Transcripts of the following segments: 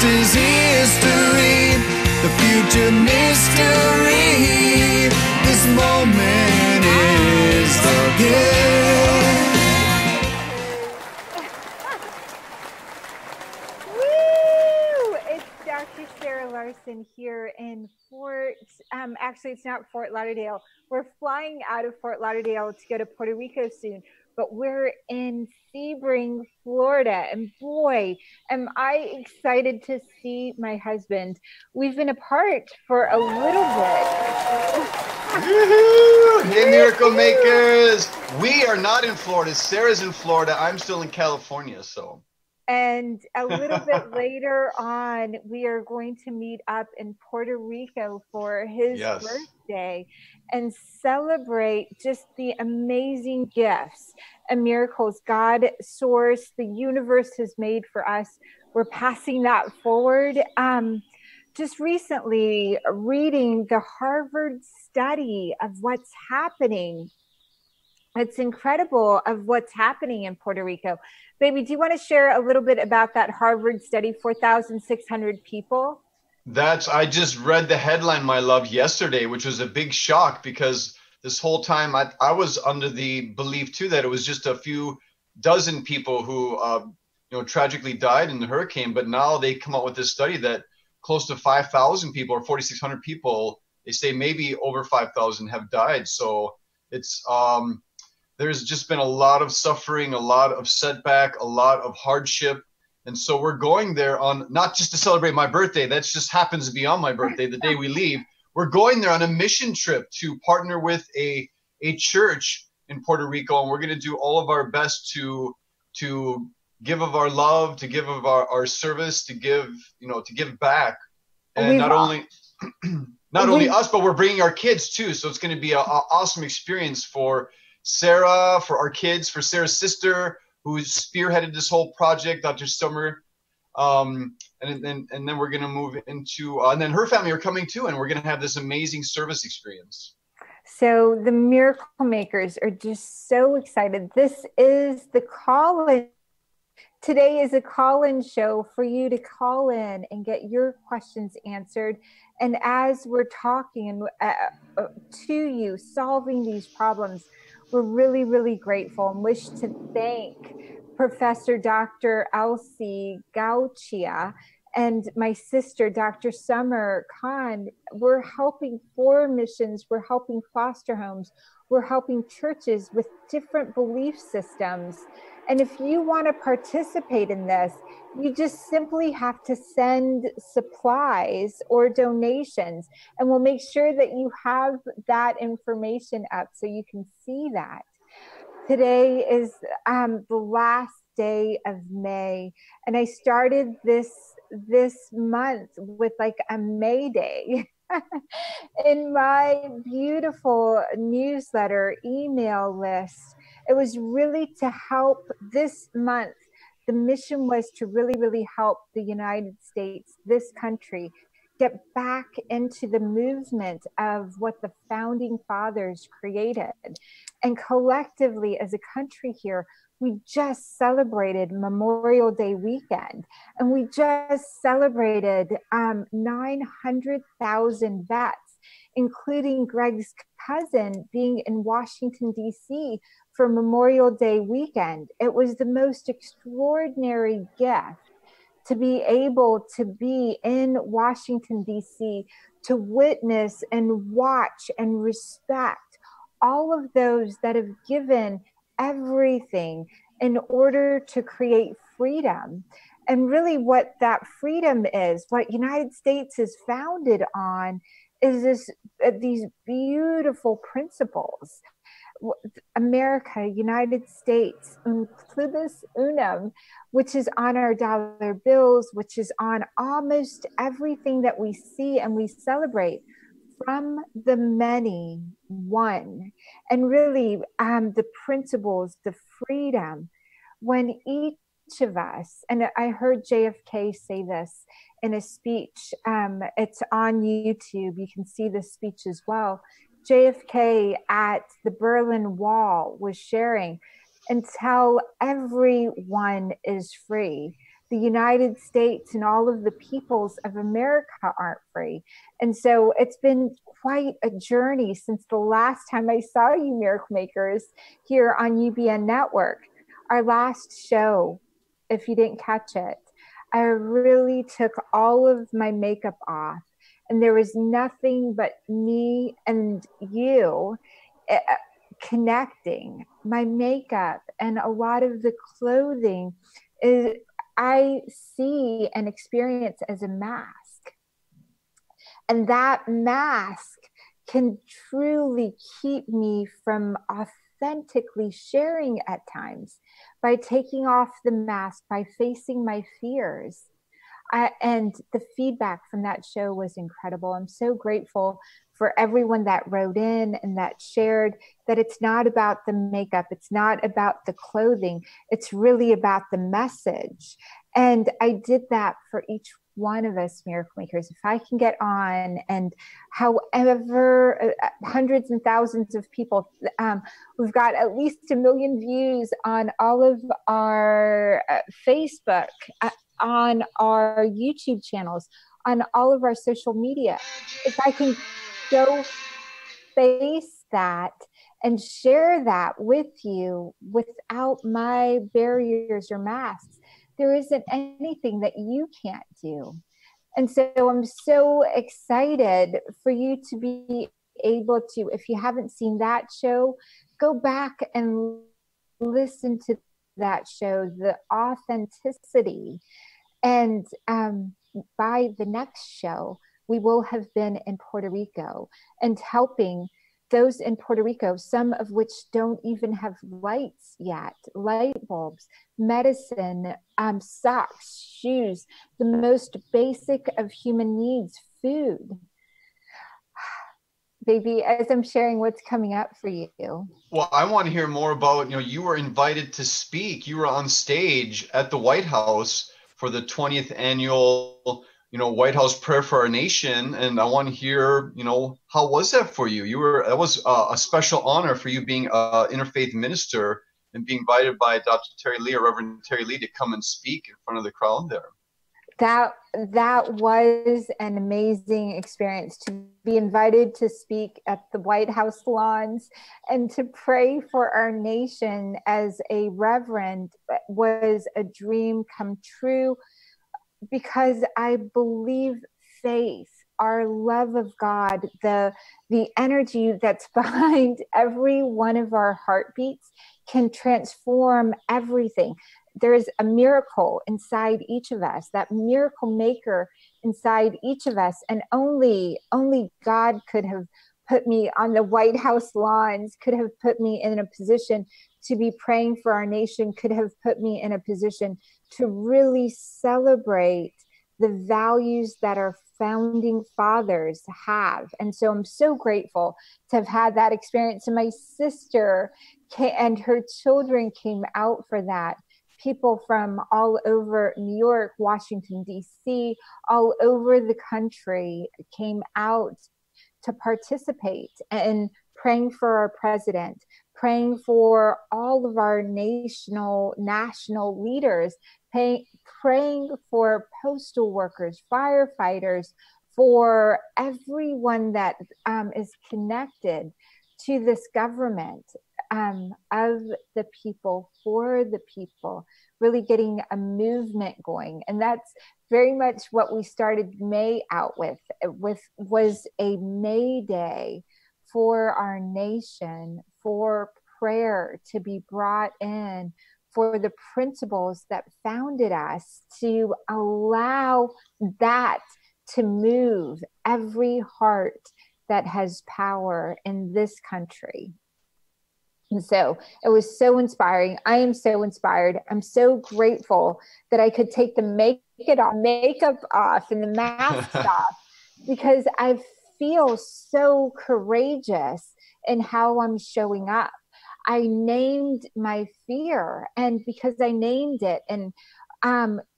past is history, the future mystery. This moment is the gift. Woo! It's Dr. Sarah Larsen here in actually it's not Fort Lauderdale. We're flying out of Fort Lauderdale to go to Puerto Rico soon, but we're in Sebring, Florida. And boy, am I excited to see my husband. We've been apart for a little bit. Woohoo! Hey, Miracle Makers! We are not in Florida. Sarah's in Florida. I'm still in California, so. And a little bit later on, we are going to meet up in Puerto Rico for his birthday and celebrate just the amazing gifts and miracles God source, the universe has made for us. We're passing that forward. Just recently reading the Harvard study of what's happening. It's incredible of what's happening in Puerto Rico. Baby, do you want to share a little bit about that Harvard study, 4,600 people? I just read the headline, my love, yesterday, which was a big shock because this whole time I was under the belief too that it was just a few dozen people who tragically died in the hurricane. But now they come out with this study that close to 5,000 people or 4,600 people, they say maybe over 5,000 have died. So it's there's just been a lot of suffering, a lot of setback, a lot of hardship. And so we're going there on not just to celebrate my birthday. That just happens to be on my birthday, the day we leave. We're going there on a mission trip to partner with a church in Puerto Rico. And we're going to do all of our best to give of our love, to give of our service, to give back. And not only us, but we're bringing our kids too. So it's going to be an awesome experience for Sarah, for our kids, for Sarah's sister, who spearheaded this whole project, Dr. Summer. And then we're going to move into, and then her family are coming too, and we're going to have this amazing service experience. So the Miracle Makers are just so excited. This is the call-in. Today is a call-in show for you to call in and get your questions answered. And as we're talking to you, solving these problems, we're really, really grateful and wish to thank Professor Dr. Elsie Gauchia and my sister, Dr. Summer Khan. We're helping 4 missions. We're helping foster homes. We're helping churches with different belief systems. And if you want to participate in this, you just simply have to send supplies or donations, and we'll make sure that you have that information up so you can see that. Today is the last day of May, and I started this month with like a May Day in my beautiful newsletter email list. It was really to help this month. The mission was to really, really help the United States, this country, get back into the movement of what the founding fathers created. And collectively, as a country here, we just celebrated Memorial Day weekend, and we just celebrated 900,000 vets, including Greg's cousin being in Washington, D.C. for Memorial Day weekend. It was the most extraordinary gift to be able to be in Washington, D.C., to witness and watch and respect all of those that have given everything in order to create freedom. And really what that freedom is, what United States is founded on, is these beautiful principles. America, United States, un pluribus unum, which is on our dollar bills, which is on almost everything that we see and we celebrate. From the many, one. And really the principles, the freedom, when each of us, and I heard JFK say this in a speech, it's on YouTube, you can see the speech as well. JFK at the Berlin Wall was sharing, until everyone is free, the United States and all of the peoples of America aren't free. And so it's been quite a journey since the last time I saw you Miracle Makers here on UBN Network. Our last show, if you didn't catch it, I really took all of my makeup off, and there was nothing but me and you connecting. My makeup and a lot of the clothing is, I see and experience as a mask. And that mask can truly keep me from authentically sharing at times by taking off the mask, by facing my fears. And the feedback from that show was incredible. I'm so grateful for everyone that wrote in and that shared that it's not about the makeup. It's not about the clothing. It's really about the message. And I did that for each one of us Miracle Makers. If I can get on, and however, hundreds and thousands of people, we've got at least 1 million views on all of our Facebook, on our YouTube channels, on all of our social media. If I can go face that and share that with you without my barriers or masks, there isn't anything that you can't do. And so I'm so excited for you to be able to, if you haven't seen that show, go back and listen to that show, the authenticity. And by the next show, we will have been in Puerto Rico and helping those in Puerto Rico, some of which don't even have lights yet, light bulbs, medicine, socks, shoes, the most basic of human needs, food. Baby, as I'm sharing what's coming up for you. Well, I want to hear more about, you were invited to speak. You were on stage at the White House for the 20th annual White House Prayer for Our Nation. And I want to hear, how was that for you? That was a special honor for you, being an interfaith minister and being invited by Dr. Terry Lee, or Reverend Terry Lee, to come and speak in front of the crowd there. That was an amazing experience, to be invited to speak at the White House lawns and to pray for our nation as a reverend was a dream come true, because I believe faith, our love of God, the energy that's behind every one of our heartbeats can transform everything. There's a miracle inside each of us, that miracle maker inside each of us. And only God could have put me on the White House lawns, could have put me in a position to be praying for our nation, could have put me in a position to really celebrate the values that our founding fathers have. And so I'm so grateful to have had that experience. And my sister and her children came out for that. People from all over New York, Washington, D.C., all over the country came out to participate in praying for our president, praying for all of our national leaders, praying for postal workers, firefighters, for everyone that is connected to this government, of the people, for the people, really getting a movement going. And that's very much what we started May out with was a May Day for our nation, for prayer to be brought in, for the principles that founded us, to allow that to move every heart that has power in this country. And so it was so inspiring. I am so inspired. I'm so grateful that I could take the makeup off and the mask off, because I feel so courageous in how I'm showing up. I named my fear, and because I named it and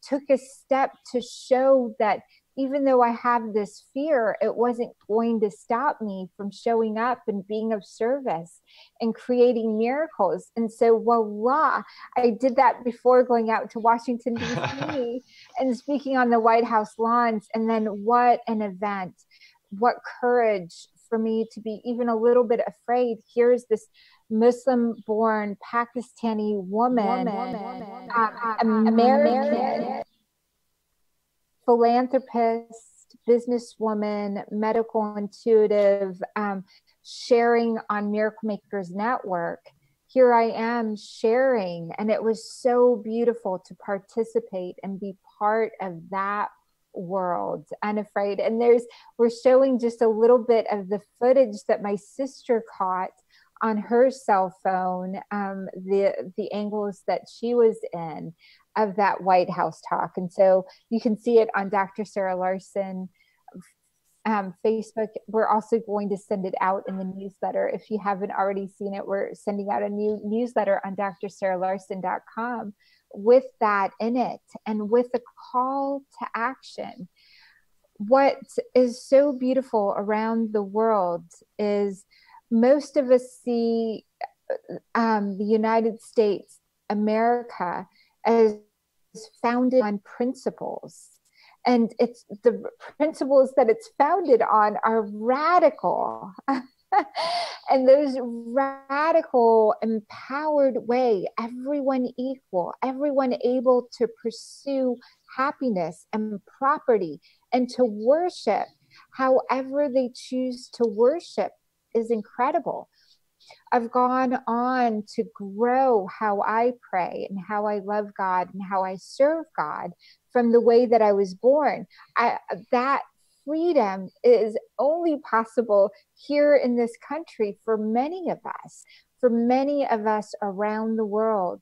took a step to show that even though I have this fear, it wasn't going to stop me from showing up and being of service and creating miracles. And so, voila, I did that before going out to Washington, D.C. and speaking on the White House lawns. And then what an event, what courage for me to be even a little bit afraid. Here's this Muslim-born Pakistani woman, American, philanthropist, businesswoman, medical intuitive, sharing on Miracle Makers Network. Here I am sharing, and it was so beautiful to participate and be part of that world, unafraid. And we're showing just a little bit of the footage that my sister caught on her cell phone, the angles that she was in of that White House talk. And so you can see it on Dr. Sarah Larsen Facebook. We're also going to send it out in the newsletter. If you haven't already seen it, we're sending out a new newsletter on drsarahlarsen.com with that in it and with a call to action. What is so beautiful around the world is most of us see the United States, America, as founded on principles. And it's the principles that it's founded on are radical. And those radical, empowered way, everyone equal, everyone able to pursue happiness and property and to worship however they choose to worship is incredible. I've gone on to grow how I pray and how I love God and how I serve God from the way that I was born. That freedom is only possible here in this country for many of us around the world.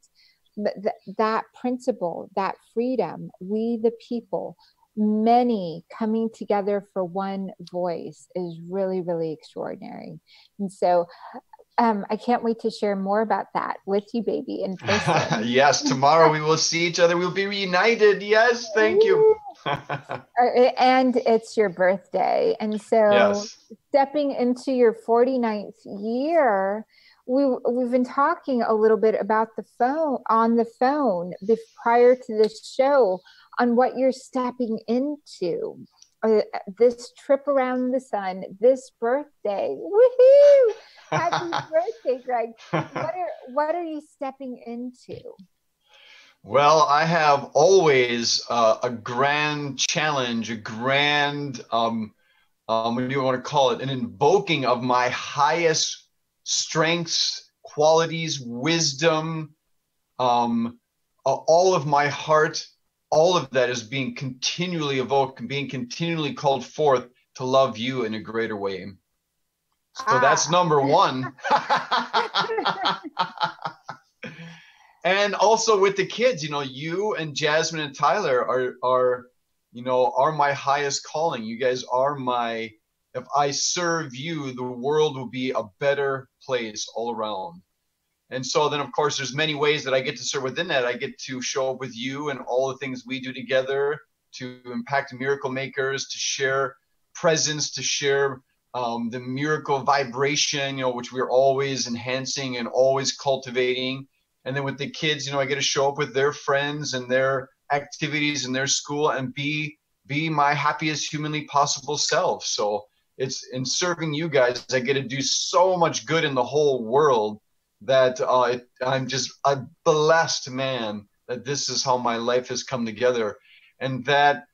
That principle, that freedom, we the people, many coming together for one voice is really, really extraordinary. And so I can't wait to share more about that with you, baby, in person. Yes, tomorrow we will see each other. We'll be reunited. Yes, thank you. And it's your birthday. And so yes. Stepping into your 49th year, we've been talking a little bit about on the phone prior to this show on what you're stepping into. This trip around the sun, this birthday. Woohoo! Happy birthday, Greg. What are you stepping into? Well, I have always a grand challenge, a grand, what do you want to call it? An invoking of my highest strengths, qualities, wisdom, all of my heart. All of that is being continually evoked, being continually called forth to love you in a greater way. So that's number one. And also with the kids, you and Jasmine and Tyler are my highest calling. You guys are if I serve you, the world will be a better place all around. And so then, of course, there's many ways that I get to serve within that. I get to show up with you and all the things we do together to impact miracle makers, to share presence, to share the miracle vibration, which we're always enhancing and always cultivating. And then with the kids, I get to show up with their friends and their activities in their school and be my happiest humanly possible self. So it's in serving you guys, I get to do so much good in the whole world that I'm just a blessed man that this is how my life has come together. And that,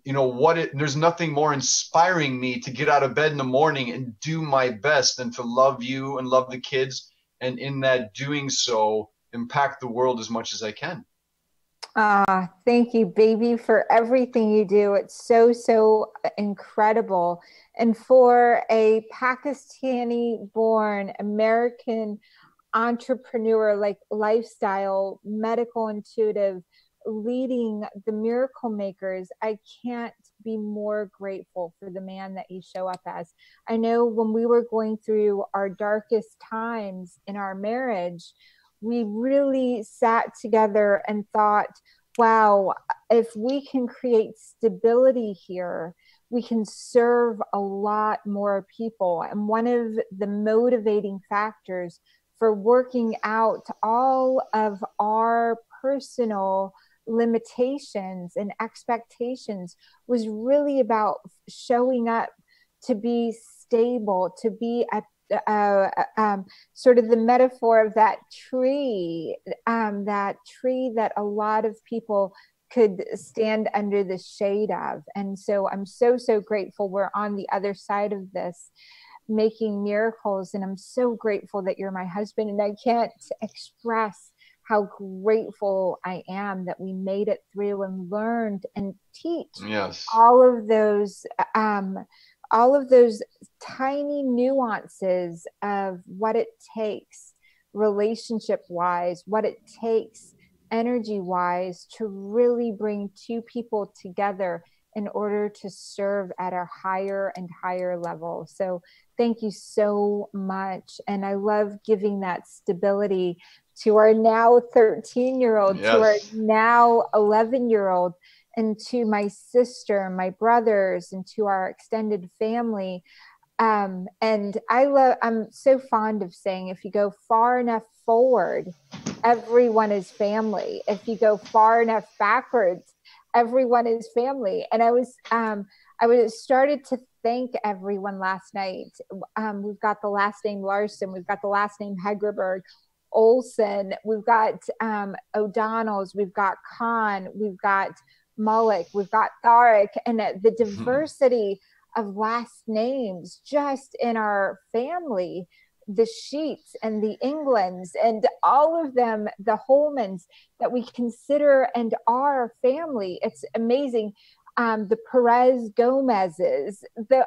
there's nothing more inspiring me to get out of bed in the morning and do my best than to love you and love the kids. And in that doing so, impact the world as much as I can. Thank you, baby, for everything you do. It's so, so incredible. And for a Pakistani-born American entrepreneur, like lifestyle, medical intuitive, leading the Miracle Makers, I can't be more grateful for the man that you show up as. I know when we were going through our darkest times in our marriage, we really sat together and thought, wow, if we can create stability here, we can serve a lot more people. And one of the motivating factors for working out all of our personal limitations and expectations was really about showing up to be stable, to be a sort of the metaphor of that tree that a lot of people could stand under the shade of. And so I'm so grateful we're on the other side of this, making miracles. And I'm so grateful that you're my husband. And I can't express how grateful I am that we made it through and learned and teach all of those tiny nuances of what it takes relationship wise, what it takes energy wise to really bring two people together in order to serve at a higher and higher level. So thank you so much. And I love giving that stability to our now 13-year-old, to our now 11-year-old, and to my sister, my brothers, and to our extended family. And I'm so fond of saying, if you go far enough forward, everyone is family. If you go far enough backwards, everyone is family. And I was started to thank everyone last night. We've got the last name Larsen, we've got the last name Hegerberg, Olson, we've got O'Donnell's, we've got Khan, we've got Mullick, we've got Tharick, and the diversity of last names just in our family, the Sheets and the Englands and all of them, the Holmans that we consider and are family. It's amazing. The Perez Gomez's,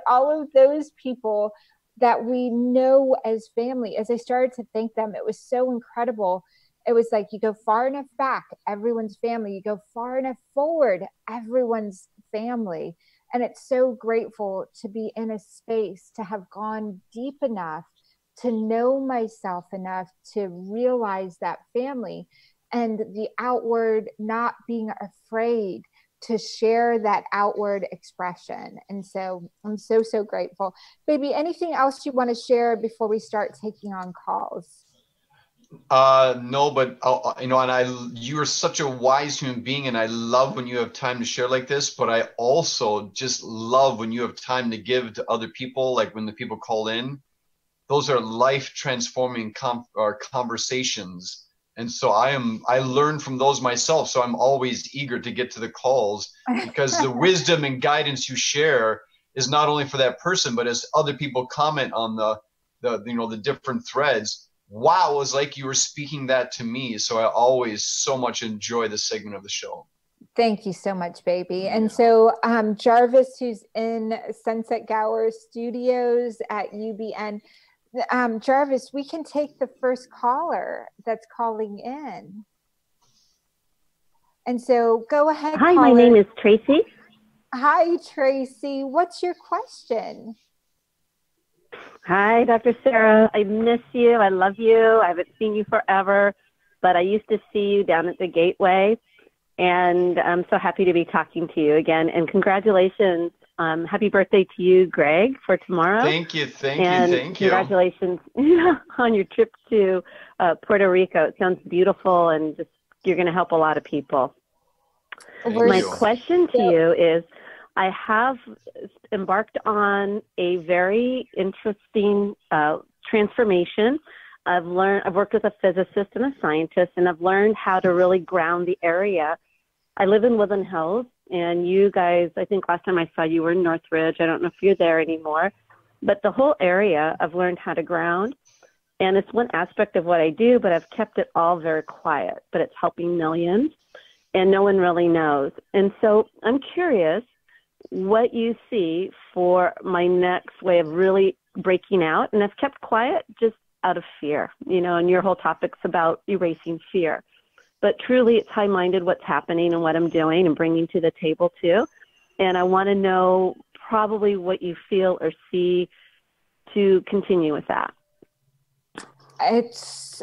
all of those people that we know as family. As I started to thank them, it was so incredible. It was like, you go far enough back, everyone's family. You go far enough forward, everyone's family. And it's so grateful to be in a space, to have gone deep enough, to know myself enough to realize that family, and the outward, not being afraid to share that outward expression. And so I'm so grateful. Baby, anything else you want to share before we start taking on calls? No, but you're such a wise human being, and I love when you have time to share like this, but I also just love when you have time to give to other people, like when the people call in. Those are life transforming conversations. And so I learn from those myself. So I'm always eager to get to the calls, because the wisdom and guidance you share is not only for that person, but as other people comment on the different threads. Wow, it was like you were speaking that to me. So I always so much enjoy this segment of the show. Thank you so much, baby. And so Jarvis, who's in Sunset Gower Studios at UBN, Jarvis, we can take the first caller that's calling in. And so go ahead. Hi, caller. My name is Tracy. Hi, Tracy. What's your question? Hi, Dr. Sarah. I miss you. I love you. I haven't seen you forever, but I used to see you down at the Gateway, and I'm so happy to be talking to you again. And congratulations. Happy birthday to you, Greg, for tomorrow. Thank you. Congratulations on your trip to Puerto Rico. It sounds beautiful, and just you're going to help a lot of people. My question to you is, I have embarked on a very interesting transformation. I've worked with a physicist and a scientist, and I've learned how to really ground the area. I live in Woodland Hills, and you guys, I think last time I saw you were in Northridge. I don't know if you're there anymore, but the whole area I've learned how to ground, and it's one aspect of what I do, but I've kept it all very quiet, but it's helping millions, and no one really knows. And so I'm curious what you see for my next way of really breaking out. And I've kept quiet just out of fear, and your whole topic's about erasing fear. But truly, it's high-minded what's happening and what I'm doing and bringing to the table, too. And I want to know probably what you feel or see to continue with that. It's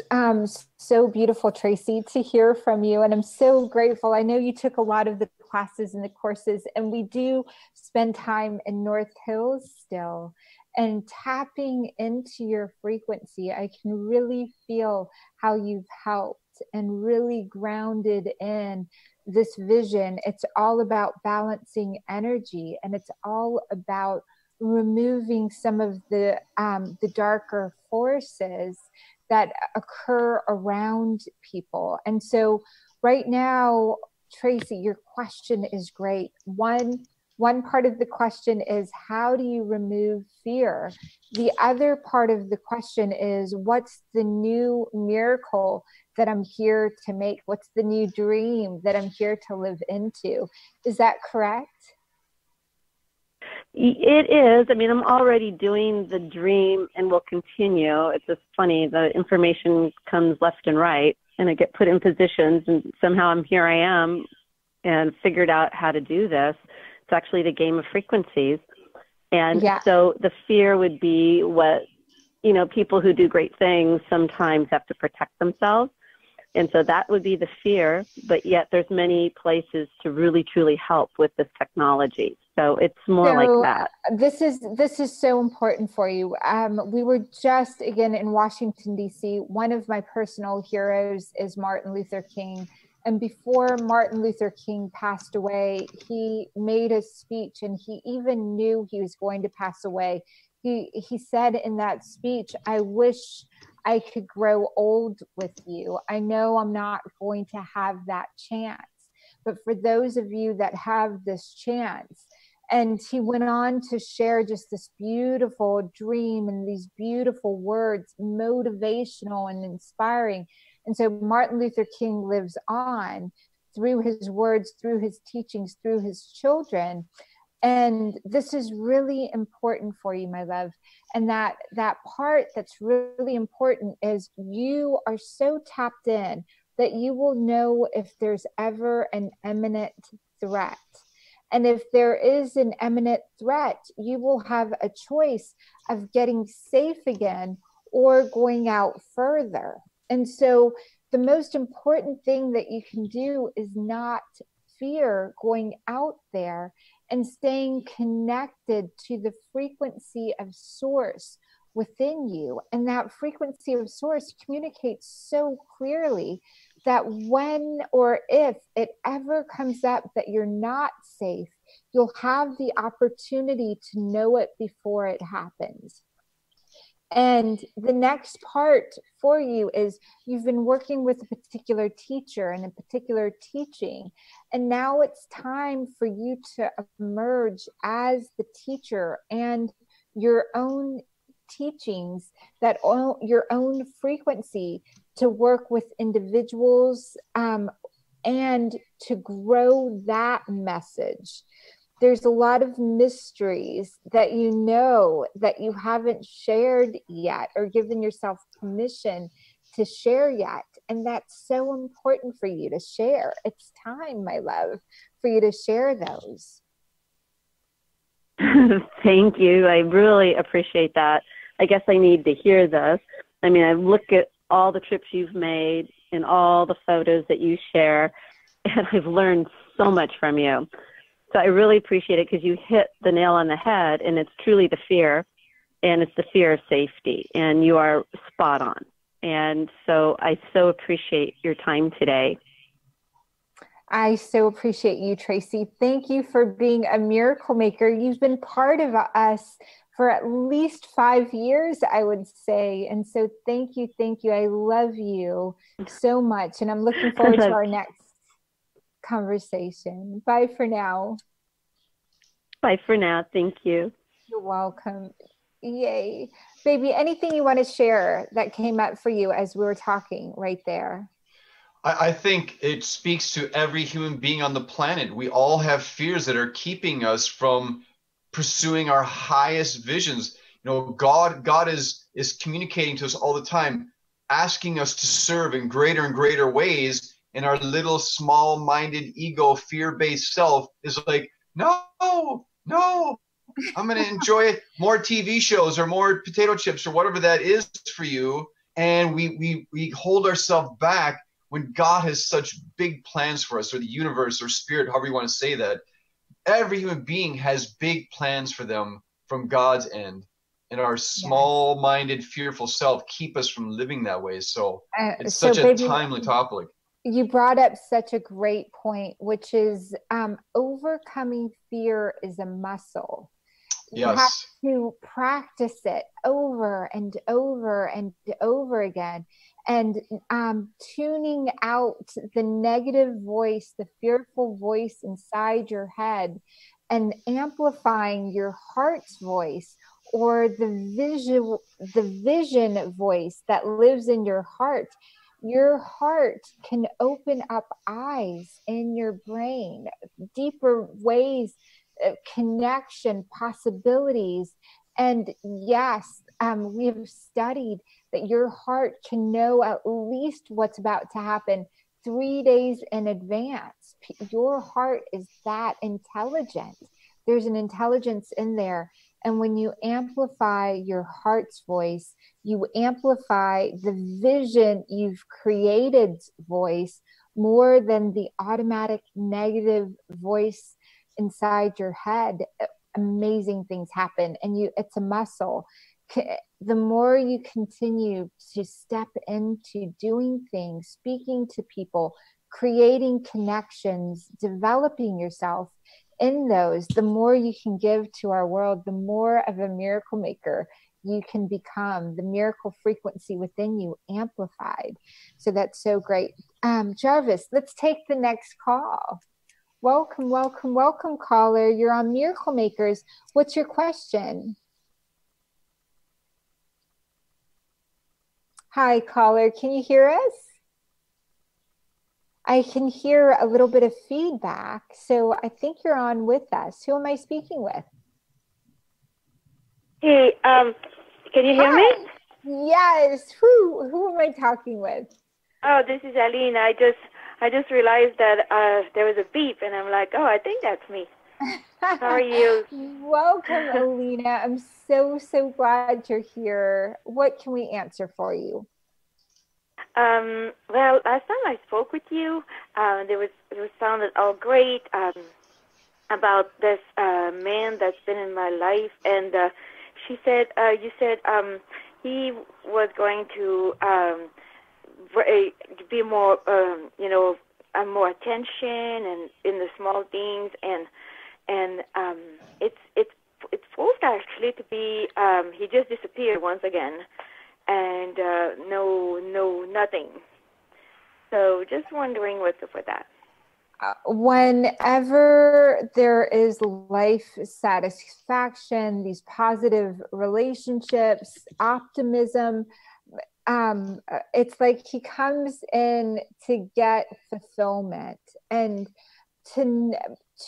so beautiful, Tracy, to hear from you. And I'm so grateful. I know you took a lot of the classes and the courses, and we do spend time in North Hills still. And tapping into your frequency, I can really feel how you've helped and really grounded in this vision. It's all about balancing energy, and it's all about removing some of the darker forces that occur around people. And so right now, Tracy, your question is great. One part of the question is, how do you remove fear? The other part of the question is, what's the new miracle that I'm here to make? What's the new dream that I'm here to live into? Is that correct? It is. I mean, I'm already doing the dream and will continue. It's just funny. The information comes left and right, and I get put in positions, and somehow here I am and figured out how to do this. It's actually the game of frequencies. And so the fear would be what, people who do great things sometimes have to protect themselves. And so that would be the fear, but yet there's many places to really, truly help with this technology. So it's more like that. This is so important for you. We were just, again, in Washington, D.C. One of my personal heroes is Martin Luther King. And before Martin Luther King passed away, he made a speech, and he even knew he was going to pass away. He said in that speech, "I wish I could grow old with you. I know I'm not going to have that chance, but for those of you that have this chance." And he went on to share just this beautiful dream and these beautiful words, motivational and inspiring. And so Martin Luther King lives on through his words, through his teachings, through his children. And this is really important for you, my love. And that part that's really important is you are so tapped in that you will know if there's ever an imminent threat. And if there is an imminent threat, you will have a choice of getting safe again or going out further. And so the most important thing that you can do is not fear going out there and staying connected to the frequency of source within you. And that frequency of source communicates so clearly that when or if it ever comes up that you're not safe, you'll have the opportunity to know it before it happens. And the next part for you is you've been working with a particular teacher and a particular teaching, and now it's time for you to emerge as the teacher and your own teachings, your own frequency to work with individuals and to grow that message. There's a lot of mysteries that you know that you haven't shared yet or given yourself permission to share yet. And that's so important for you to share. It's time, my love, for you to share those. Thank you. I really appreciate that. I guess I need to hear this. I mean, I look at all the trips you've made and all the photos that you share, and I've learned so much from you. So I really appreciate it because you hit the nail on the head, and it's truly the fear, and it's the fear of safety, and you are spot on. And so I so appreciate your time today. I so appreciate you, Tracy. Thank you for being a miracle maker. You've been part of us for at least 5 years, I would say. And so thank you. I love you so much. And I'm looking forward to our next conversation. Bye for now. Bye for now. Thank you. You're welcome. Yay. Baby, anything you want to share that came up for you as we were talking right there? I think it speaks to every human being on the planet. We all have fears that are keeping us from pursuing our highest visions. You know, God is communicating to us all the time, asking us to serve in greater and greater ways. And our little small-minded ego, fear-based self is like, no, I'm going to enjoy more TV shows or more potato chips or whatever that is for you. And we hold ourselves back when God has such big plans for us, or the universe or spirit, however you want to say that. Every human being has big plans for them from God's end. And our small-minded, fearful self keep us from living that way. So it's such a timely topic. You brought up such a great point, which is overcoming fear is a muscle. You have to practice it over and over and over again. And tuning out the negative voice, the fearful voice inside your head, and amplifying your heart's voice, or the vision voice that lives in your heart. Your heart can open up eyes in your brain, deeper ways of connection, possibilities. And yes, we have studied that your heart can know at least what's about to happen 3 days in advance. Your heart is that intelligent. There's an intelligence in there. And when you amplify your heart's voice, you amplify the vision you've created voice more than the automatic negative voice inside your head. Amazing things happen. And it's a muscle. The more you continue to step into doing things, speaking to people, creating connections, developing yourself in those, the more you can give to our world, the more of a miracle maker you can become, the miracle frequency within you amplified. So that's so great. Jarvis, let's take the next call. Welcome, welcome, welcome, caller. You're on Miracle Makers. What's your question? Hi, caller. Can you hear us? I can hear a little bit of feedback, so I think you're on with us. Who am I speaking with? Hey, can you hear me? Yes. Who am I talking with? Oh, this is Aline. I just realized that there was a beep, and I'm like, oh, I think that's me. How are you? Welcome, Alina. I'm so glad you're here. What can we answer for you? Well, last time I spoke with you, it sounded all great about this man that's been in my life, and you said he was going to be more, more attention and in the small things, and it's proved actually to be he just disappeared once again. And nothing. So just wondering what's up with that. Whenever there is life satisfaction, these positive relationships, optimism, it's like he comes in to get fulfillment, and to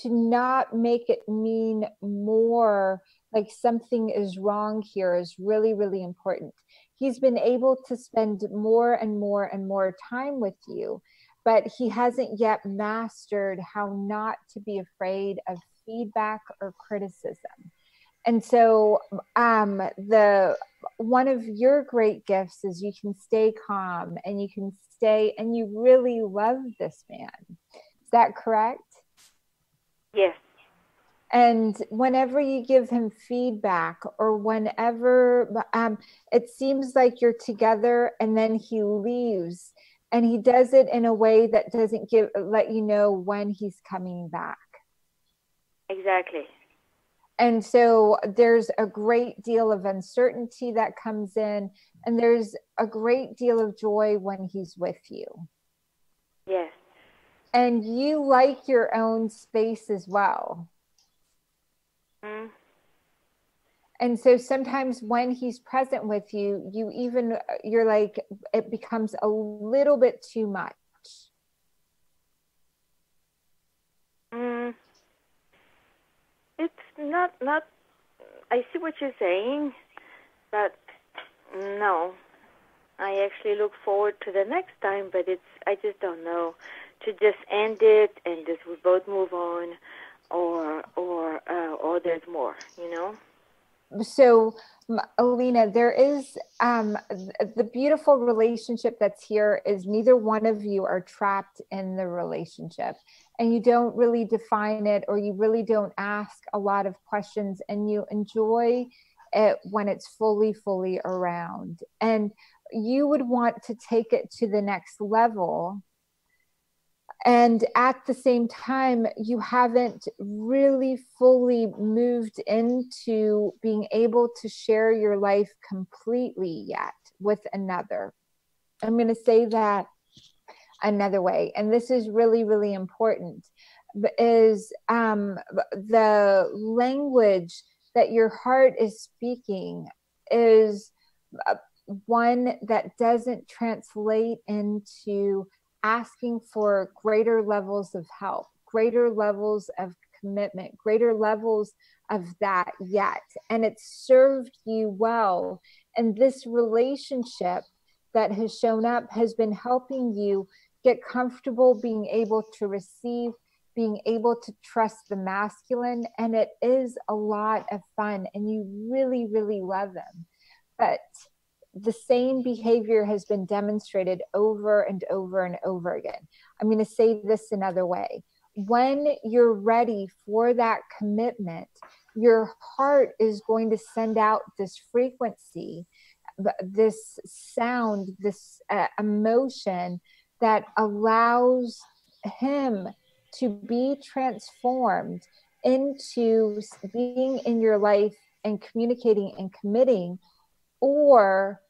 not make it mean more like something is wrong here is really, really important. He's been able to spend more and more and more time with you, but he hasn't yet mastered how not to be afraid of feedback or criticism. And so one of your great gifts is you can stay calm, and you can stay, and you really love this man. Is that correct? Yes. And whenever you give him feedback, or whenever it seems like you're together and then he leaves, and he does it in a way that doesn't let you know when he's coming back. Exactly. And so there's a great deal of uncertainty that comes in, and there's a great deal of joy when he's with you. Yes. And you like your own space as well. Mm. And so sometimes when he's present with you, you're like, it becomes a little bit too much. It's not, I see what you're saying, but no. I actually look forward to the next time, but I just don't know. To just end it and just we both move on, or there's more, you know? So Alina, there is the beautiful relationship that's here is neither one of you are trapped in the relationship, and you don't really define it, or you really don't ask a lot of questions, and you enjoy it when it's fully around. And you would want to take it to the next level. And at the same time, you haven't really fully moved into being able to share your life completely yet with another. I'm going to say that another way, and this is really important, is the language that your heart is speaking is one that doesn't translate into asking for greater levels of help, greater levels of commitment, greater levels of that yet. And it's served you well. And this relationship that has shown up has been helping you get comfortable being able to receive, being able to trust the masculine. And it is a lot of fun, and you really love them. But the same behavior has been demonstrated over and over and over again. I'm going to say this another way. When you're ready for that commitment, your heart is going to send out this frequency, this sound, this emotion that allows him to be transformed into being in your life and communicating and committing, or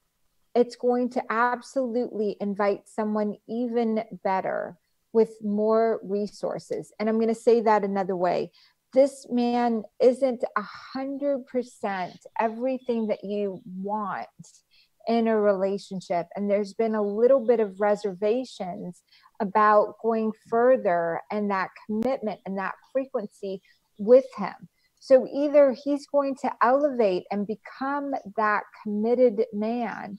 it's going to absolutely invite someone even better with more resources. And I'm going to say that another way. This man isn't 100% everything that you want in a relationship. And there's been a little bit of reservations about going further and that commitment and that frequency with him. So either he's going to elevate and become that committed man,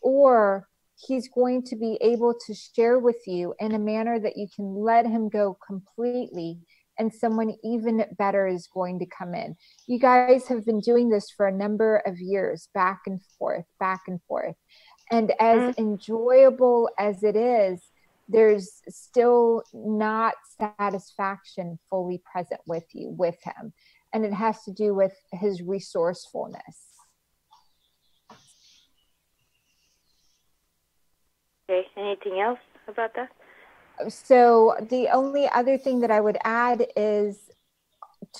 or he's going to be able to share with you in a manner that you can let him go completely, and someone even better is going to come in. You guys have been doing this for a number of years, back and forth. And as enjoyable as it is, there's still not satisfaction fully present with you, with him. And it has to do with his resourcefulness. Okay, anything else about that? So the only other thing that I would add is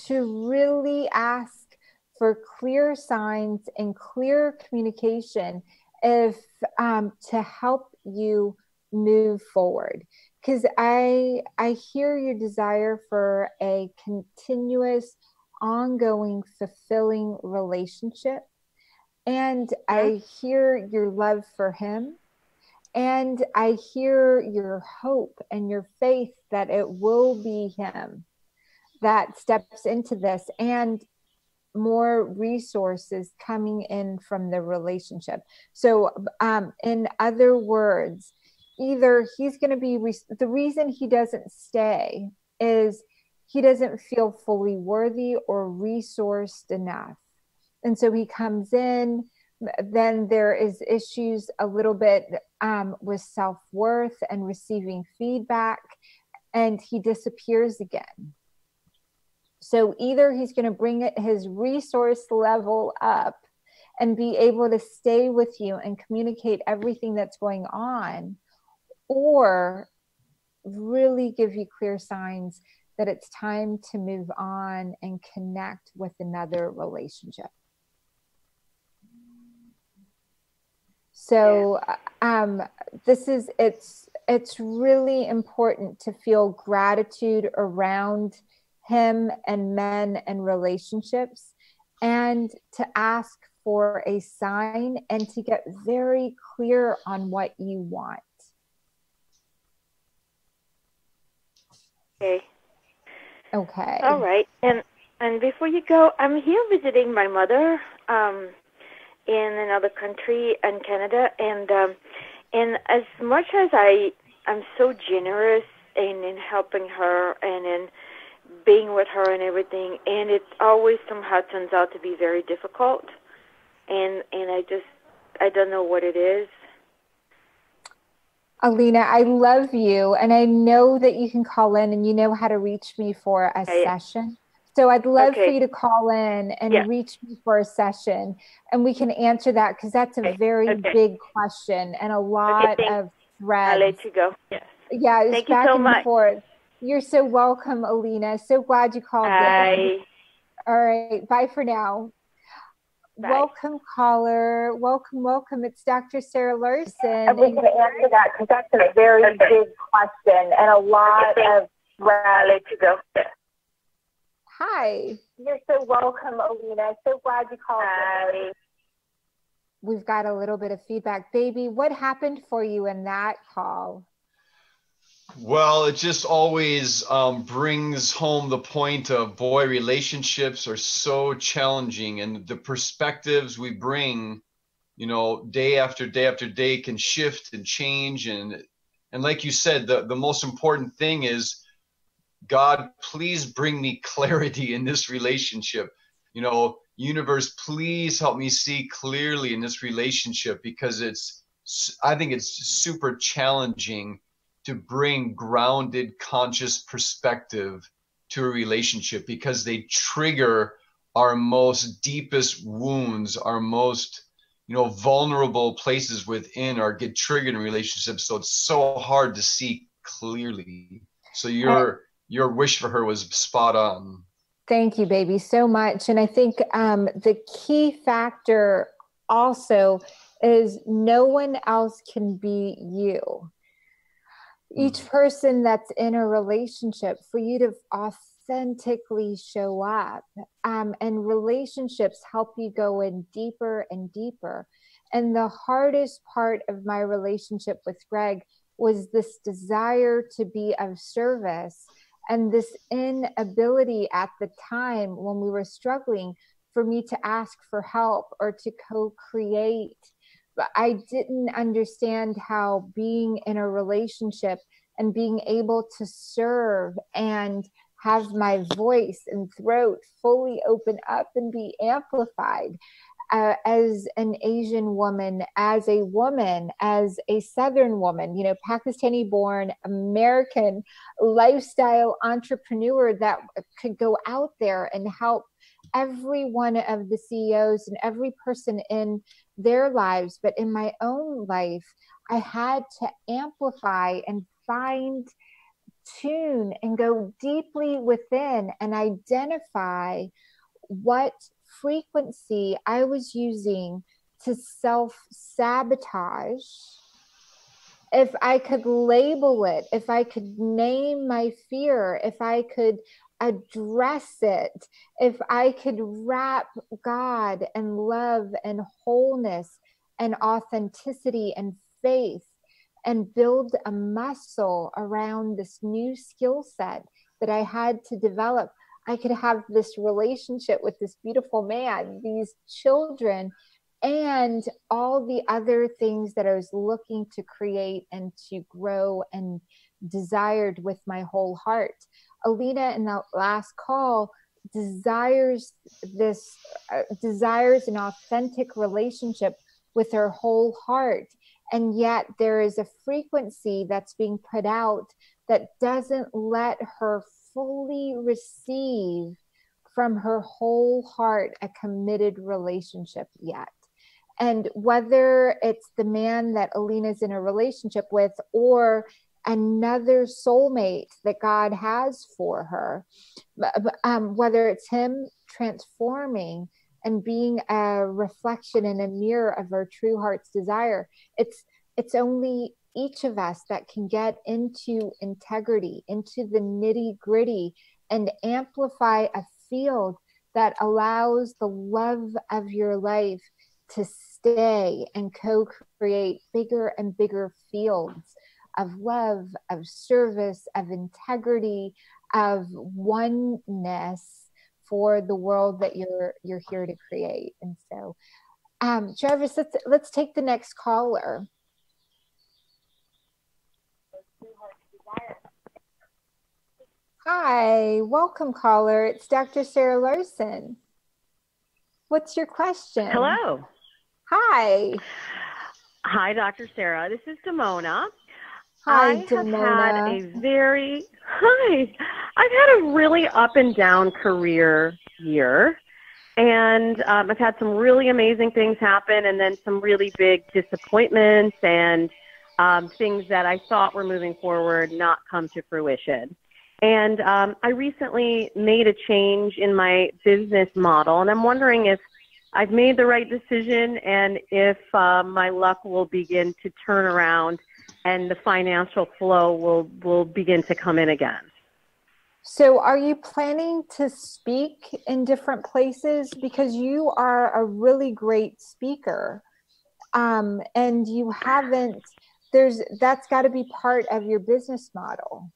to really ask for clear signs and clear communication if to help you move forward. Because I hear your desire for a continuous, ongoing, fulfilling relationship. And I hear your love for him. And I hear your hope and your faith that it will be him that steps into this, and more resources coming in from the relationship. So in other words, either he's going to be, the reason he doesn't stay is he doesn't feel fully worthy or resourced enough. And so he comes in, then there is issues a little bit with self-worth and receiving feedback, and he disappears again. So either he's going to bring his resource level up and be able to stay with you and communicate everything that's going on, or really give you clear signs that it's time to move on and connect with another relationship. So it's really important to feel gratitude around him and men and relationships, and to ask for a sign and to get very clear on what you want. Okay. All right. And before you go, I'm here visiting my mother in another country in Canada, and as much as I'm so generous in helping her and in being with her and everything, and it always somehow turns out to be very difficult, and I don't know what it is. Alina, I love you, and I know that you can call in, and you know how to reach me for a session. So I'd love for you to call in and reach me for a session, and we can answer that, because that's a very big question and a lot of threads. I'll let you go. Yes. Yeah, it's Thank you back so and much. forth. You're so welcome, Alina. So glad you called in. All right, bye for now. Bye. Welcome, caller. Welcome, welcome. It's Dr. Sarah Larsen. And we can answer that, because that's a very big question and a lot of I'll let you go. Hi. You're so welcome, Alina. So glad you called in. We've got a little bit of feedback. Baby, what happened for you in that call? Well, it just always brings home the point of, boy, relationships are so challenging, and the perspectives we bring, you know, day after day after day can shift and change. And like you said, the most important thing is, God, please bring me clarity in this relationship. You know, universe, please help me see clearly in this relationship, because I think it's super challenging to bring grounded, conscious perspective to a relationship, because they trigger our most deepest wounds, our most, you know, vulnerable places within get triggered in relationships. So it's so hard to see clearly. So your wish for her was spot on. Thank you, baby, so much. And I think the key factor also is no one else can be you. Each person that's in a relationship, for you to authentically show up, and relationships help you go in deeper and deeper. And the hardest part of my relationship with Greg was this desire to be of service, and this inability at the time when we were struggling for me to ask for help or to co-create. But I didn't understand how being in a relationship and being able to serve and have my voice and throat fully open up and be amplified, as an Asian woman, as a woman, as a Southern woman, you know, Pakistani born, American lifestyle entrepreneur that could go out there and help every one of the CEOs and every person in their lives. But in my own life, I had to amplify and find tune and go deeply within and identify what frequency I was using to self-sabotage. If I could label it, if I could name my fear, if I could address it, if I could wrap God and love and wholeness and authenticity and faith and build a muscle around this new skill set that I had to develop, I could have this relationship with this beautiful man, these children, and all the other things that I was looking to create and to grow and desired with my whole heart. Alina, in that last call, desires an authentic relationship with her whole heart. And yet there is a frequency that's being put out that doesn't let her fully receive from her whole heart a committed relationship yet. And whether it's the man that Alina's in a relationship with or another soulmate that God has for her, whether it's him transforming and being a reflection and a mirror of her true heart's desire, it's only each of us that can get into integrity, into the nitty gritty, and amplify a field that allows the love of your life to stay and co-create bigger and bigger fields of love, of service, of integrity, of oneness for the world that you're here to create. And so, Jarvis, let's take the next caller. Hi, welcome caller. It's Dr. Sarah Larsen. What's your question? Hello. Hi. Hi, Dr. Sarah. This is Damona. Hi, I've had a really up and down career year. And I've had some really amazing things happen and then some really big disappointments and things that I thought were moving forward not come to fruition. And I recently made a change in my business model, and I'm wondering if I've made the right decision and if my luck will begin to turn around and the financial flow will begin to come in again. So are you planning to speak in different places? Because you are a really great speaker, and you haven't, that's got to be part of your business model.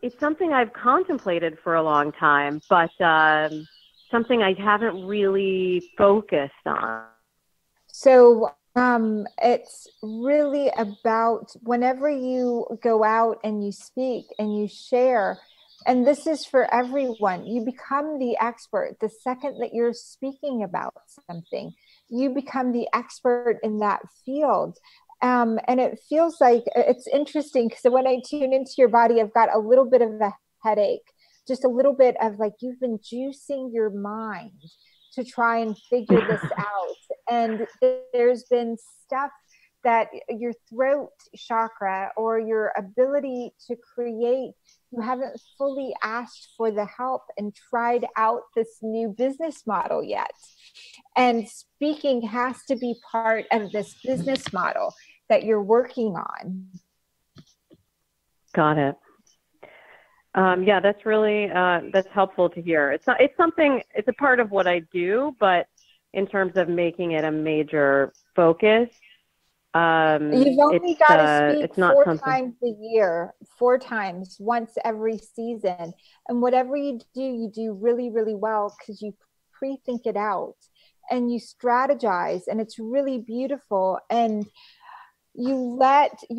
It's something I've contemplated for a long time, but something I haven't really focused on. So it's really about whenever you go out and you speak and you share, and this is for everyone, you become the expert. The second that you're speaking about something, you become the expert in that field. And it feels like it's interesting because when I tune into your body, I've got a little bit of a headache, just a little bit of like you've been juicing your mind to try and figure this out. And there's been stuff that your throat chakra or your ability to create, you haven't fully asked for the help and tried out this new business model yet. And speaking has to be part of this business model that you're working on. Got it. Yeah, that's really, that's helpful to hear. It's a part of what I do, but in terms of making it a major focus, you've only got to speak 4 times a year, 4 times, once every season. And whatever you do really, really well because you pre-think it out and you strategize, and it's really beautiful. And you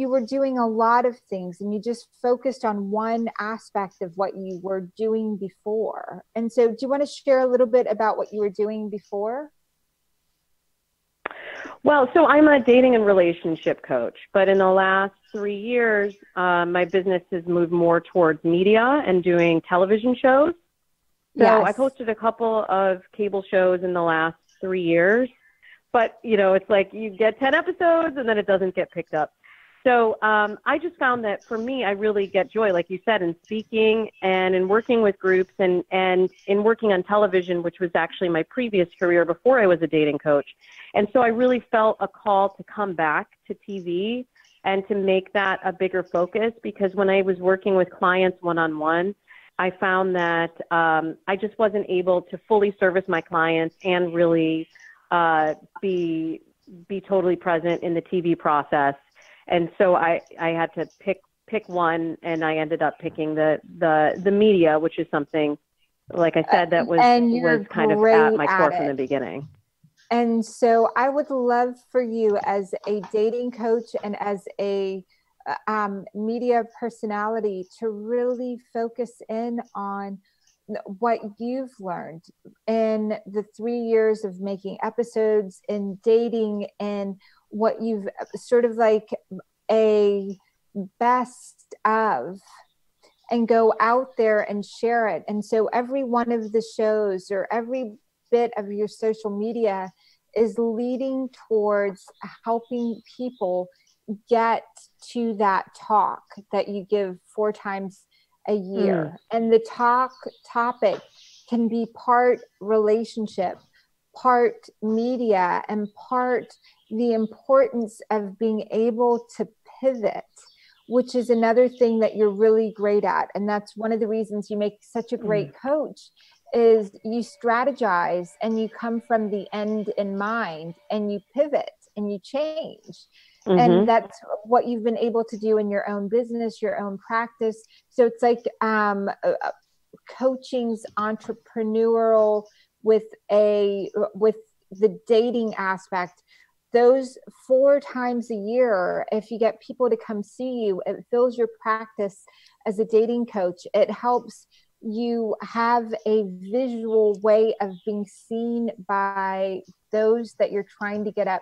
were doing a lot of things and you just focused on one aspect of what you were doing before. And so do you want to share a little bit about what you were doing before? Well, so I'm a dating and relationship coach, but in the last 3 years, my business has moved more towards media and doing television shows. So yes. I've hosted a couple of cable shows in the last 3 years. But, it's like you get 10 episodes and then it doesn't get picked up. So I just found that for me, I really get joy, like you said, in speaking and in working with groups and in working on television, which was actually my previous career before I was a dating coach. And so I really felt a call to come back to TV and to make that a bigger focus, because when I was working with clients one-on-one, I found that I just wasn't able to fully service my clients and really be totally present in the TV process. And so I had to pick one, and I ended up picking the media, which is something, like I said, that was kind of at my core from the beginning. And so I would love for you as a dating coach and as a media personality to really focus in on what you've learned in the 3 years of making episodes in dating, and what you've sort of like a best of, and go out there and share it. And so every one of the shows or every bit of your social media is leading towards helping people get to that talk that you give 4 times a year. And the topic can be part relationship, part media, and part the importance of being able to pivot, which is another thing that you're really great at. And that's one of the reasons you make such a great coach, is you strategize and you come from the end in mind and you pivot and you change. And that's what you've been able to do in your own business, your own practice. So it's like coaching's entrepreneurial with the dating aspect, those 4 times a year, if you get people to come see you, it fills your practice as a dating coach. It helps you have a visual way of being seen by those that you're trying to get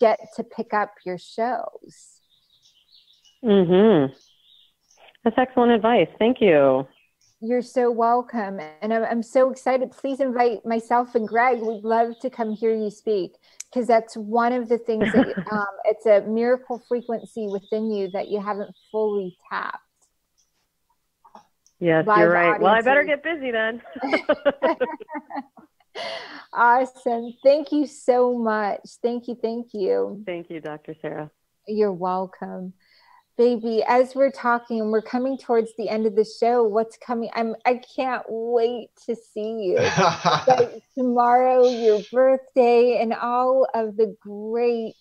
to pick up your shows. That's excellent advice. Thank you. You're so welcome. And I'm so excited. Please invite myself and Greg. We'd love to come hear you speak, because that's one of the things that it's a miracle frequency within you that you haven't fully tapped. Yes, you're right. Well, I better get busy then. Awesome. Thank you so much. Thank you. Thank you. Thank you, Dr. Sarah. You're welcome. Baby, as we're talking and we're coming towards the end of the show, what's coming? I can't wait to see you. Like tomorrow, your birthday, and all of the great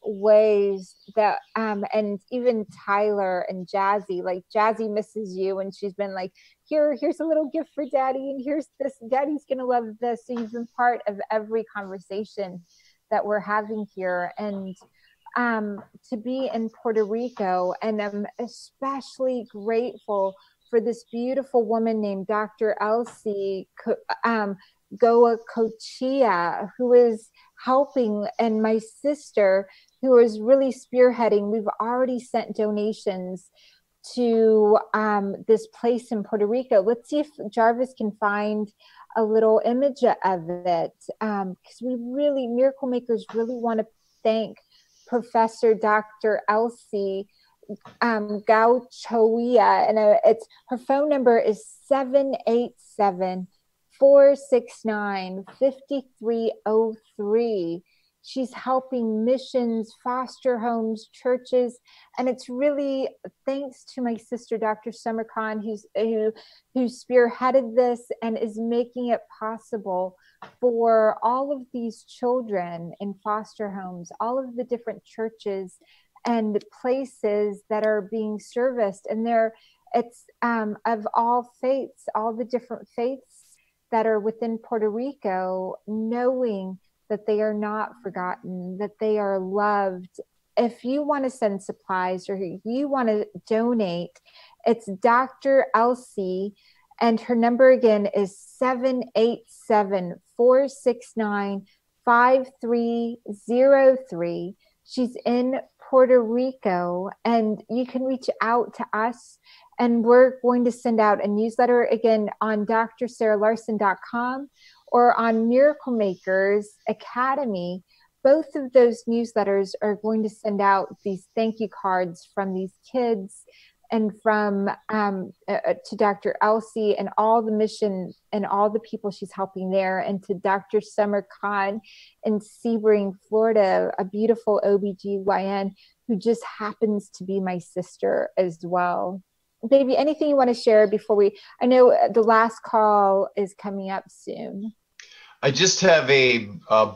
ways that and even Tyler and Jazzy, like Jazzy misses you, and she's been like, here's a little gift for Daddy, and here's this, Daddy's gonna love this. So you've been part of every conversation that we're having here, and to be in Puerto Rico. And I'm especially grateful for this beautiful woman named Dr. Elsie Goa Cochia, who is helping, and my sister, who is really spearheading. We've already sent donations to this place in Puerto Rico. Let's see if Jarvis can find a little image of it, because we really, Miracle Makers really want to thank Professor Dr. Elsie Gauchoia, and her phone number is 787-469-5303. She's helping missions, foster homes, churches, and it's really thanks to my sister, Dr. Summer Khan, who spearheaded this and is making it possible for all of these children in foster homes, all of the different churches and places that are being serviced. And it's of all faiths, all the different faiths that are within Puerto Rico, knowing that they are not forgotten, that they are loved. If you want to send supplies or you want to donate, it's Dr. Elsie, and her number again is 787-469-5303. She's in Puerto Rico, and you can reach out to us, and we're going to send out a newsletter again on drsarahlarsen.com or on Miracle Makers Academy. Both of those newsletters are going to send out these thank you cards from these kids and from to Dr. Elsie and all the mission and all the people she's helping there, and to Dr. Summer Khan in Sebring, Florida, a beautiful OBGYN who just happens to be my sister as well. Baby, anything you want to share before I know the last call is coming up soon. I just have a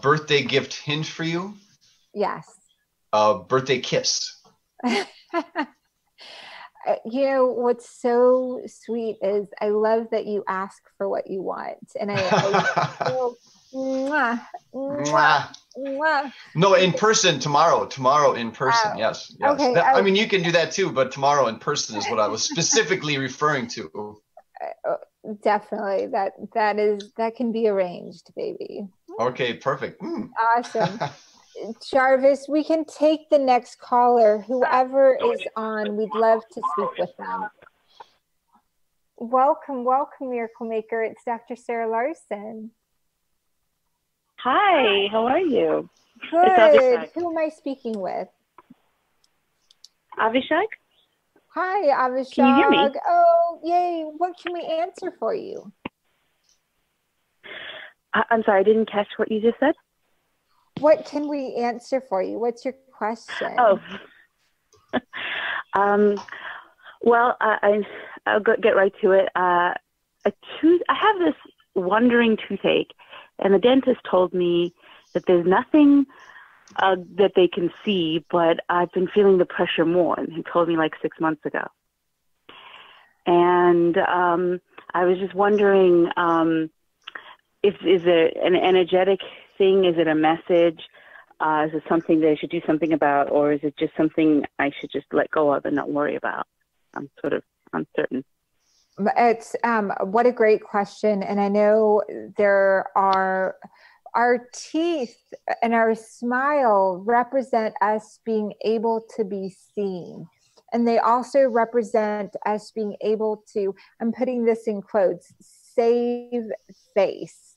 birthday gift hint for you. Yes. Birthday kiss. You know, what's so sweet is I love that you ask for what you want. And I feel, mwah, mwah, mwah. No, in person tomorrow in person. Yes. Okay. I mean, you can do that too, but tomorrow in person is what I was specifically referring to. Definitely. That can be arranged, baby. Okay, perfect. Awesome. Jarvis, we can take the next caller. Whoever is on, we'd love to speak with them. Welcome, Miracle Maker. It's Dr. Sarah Larsen. Hi, how are you? Good. Who am I speaking with? Avishag? Hi, Avishag. Can you hear me? Oh, yay. What can we answer for you? I'm sorry, I didn't catch what you just said. What can we answer for you? What's your question? Oh, well, I'll get right to it. I have this wandering toothache, and the dentist told me that there's nothing that they can see, but I've been feeling the pressure more. And he told me like 6 months ago. And I was just wondering, is it an energetic thing? Is it a message? Is it something that I should do something about, or is it just something I should just let go of and not worry about? I'm sort of uncertain. It's what a great question. And I know there are, our teeth and our smile represent us being able to be seen. And they also represent us being able to, I'm putting this in quotes, save face.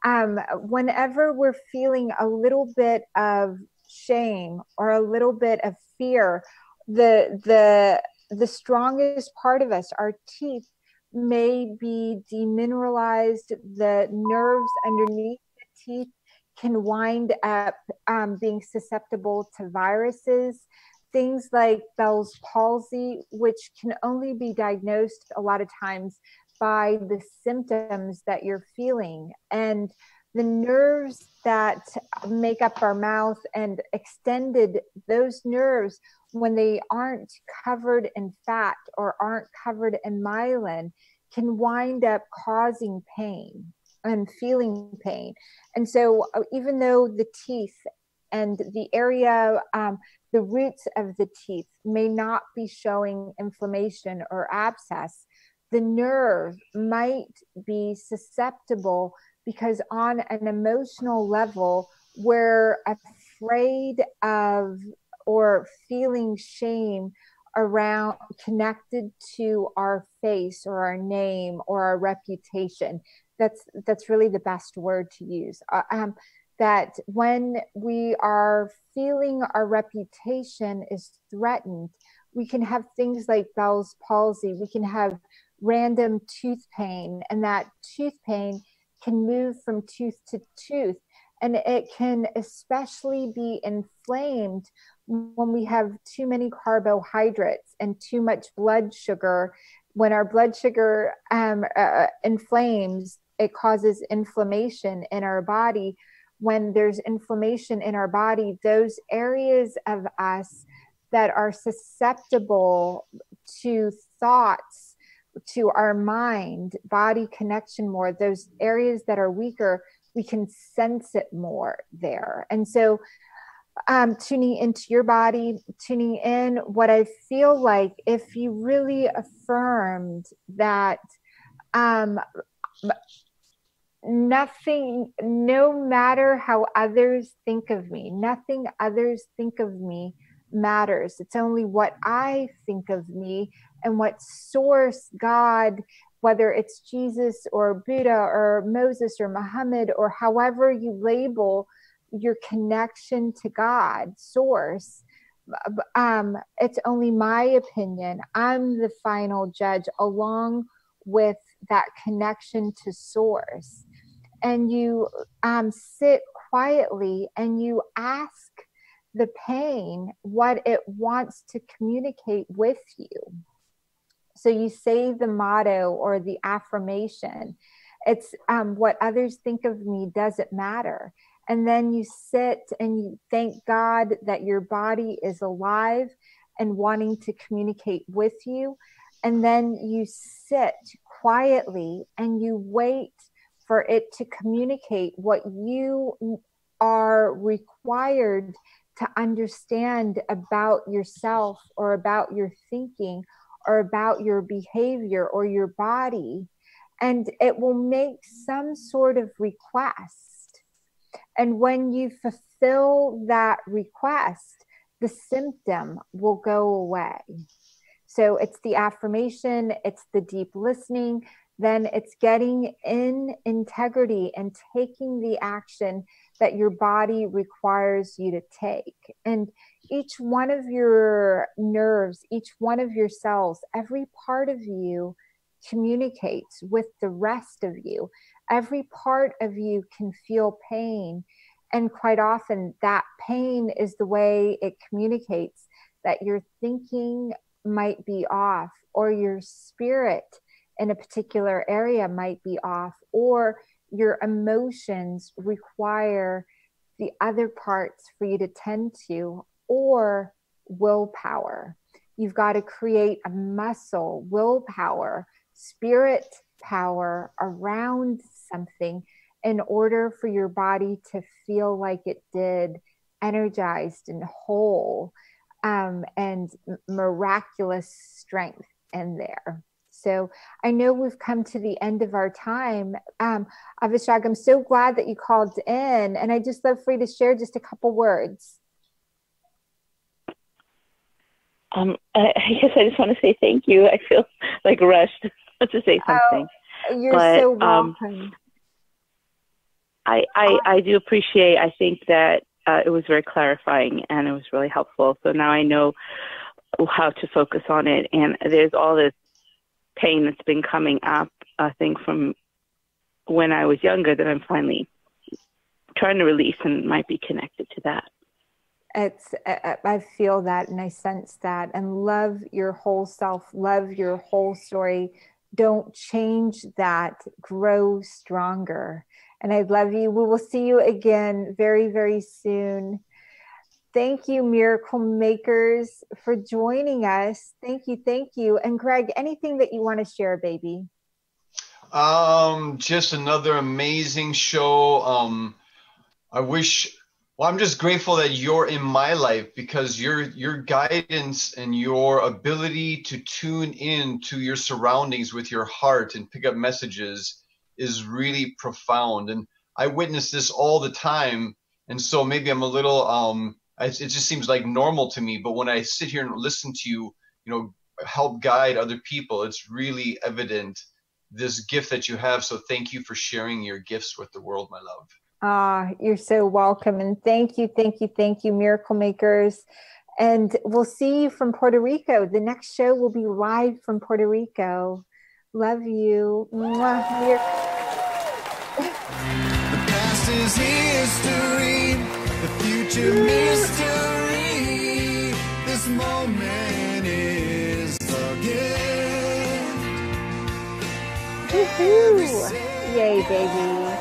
Whenever we're feeling a little bit of shame or a little bit of fear, the strongest part of us, our teeth, may be demineralized. The nerves underneath the teeth can wind up being susceptible to viruses, things like Bell's palsy, which can only be diagnosed a lot of times by the symptoms that you're feeling. And the nerves that make up our mouth and extended, those nerves, when they aren't covered in fat or aren't covered in myelin, can wind up causing pain and feeling pain. And so even though the teeth and the area, the roots of the teeth may not be showing inflammation or abscess, the nerve might be susceptible because on an emotional level, we're afraid of or feeling shame around, connected to our face or our name or our reputation. That's really the best word to use. That when we are feeling our reputation is threatened, we can have things like Bell's palsy. We can have random tooth pain, and that tooth pain can move from tooth to tooth. And it can especially be inflamed when we have too many carbohydrates and too much blood sugar. When our blood sugar inflames, it causes inflammation in our body. When there's inflammation in our body, those areas of us that are susceptible to thoughts, to our mind, body connection more, those areas that are weaker, we can sense it more there. And so tuning into your body, tuning in, what I feel like if you really affirmed that nothing, no matter how others think of me, nothing others think of me matters. It's only what I think of me and what source, God, whether it's Jesus or Buddha or Moses or Muhammad or however you label your connection to God, source, it's only my opinion. I'm the final judge along with that connection to source. And you sit quietly and you ask the pain what it wants to communicate with you. So you say the motto or the affirmation. It's what others think of me doesn't matter. And then you sit and you thank God that your body is alive and wanting to communicate with you. And then you sit quietly and you wait for it to communicate what you are required to understand about yourself or about your thinking or about your behavior or your body. And it will make some sort of request. And when you fulfill that request, the symptom will go away. So it's the affirmation, it's the deep listening, then it's getting in integrity and taking the action that your body requires you to take. And each one of your nerves, each one of your cells, every part of you communicates with the rest of you. Every part of you can feel pain. And quite often that pain is the way it communicates that your thinking might be off, or your spirit in a particular area might be off, or your emotions require the other parts for you to tend to, or willpower. You've got to create a muscle, willpower, spirit power around something in order for your body to feel like it did energized and whole, and miraculous strength in there. So I know we've come to the end of our time. Avishag, I'm so glad that you called in, and I just love for you to share just a couple words. I guess I just want to say thank you. I feel like rushed to say something. Oh, you're so welcome. I do appreciate, I think that it was very clarifying and it was really helpful. So now I know how to focus on it. And there's all this pain that's been coming up, I think, from when I was younger that I'm finally trying to release and might be connected to that. I feel that and I sense that, and love your whole self, love your whole story. Don't change that, grow stronger. And I love you. We will see you again very, very soon. Thank you, Miracle Makers, for joining us. Thank you. Thank you. And Greg, anything that you want to share, baby? Just another amazing show. I'm just grateful that you're in my life, because your guidance and your ability to tune in to your surroundings with your heart and pick up messages is really profound. And I witness this all the time. And so maybe I'm a little, it just seems like normal to me. But when I sit here and listen to you, help guide other people, it's really evident, this gift that you have. So thank you for sharing your gifts with the world, my love. You're so welcome. And thank you, Miracle Makers. And we'll see you from Puerto Rico. The next show will be live from Puerto Rico. Love you. Mwah. The past is history, the future mystery. This moment is a gift. Woohoo! Yay, baby.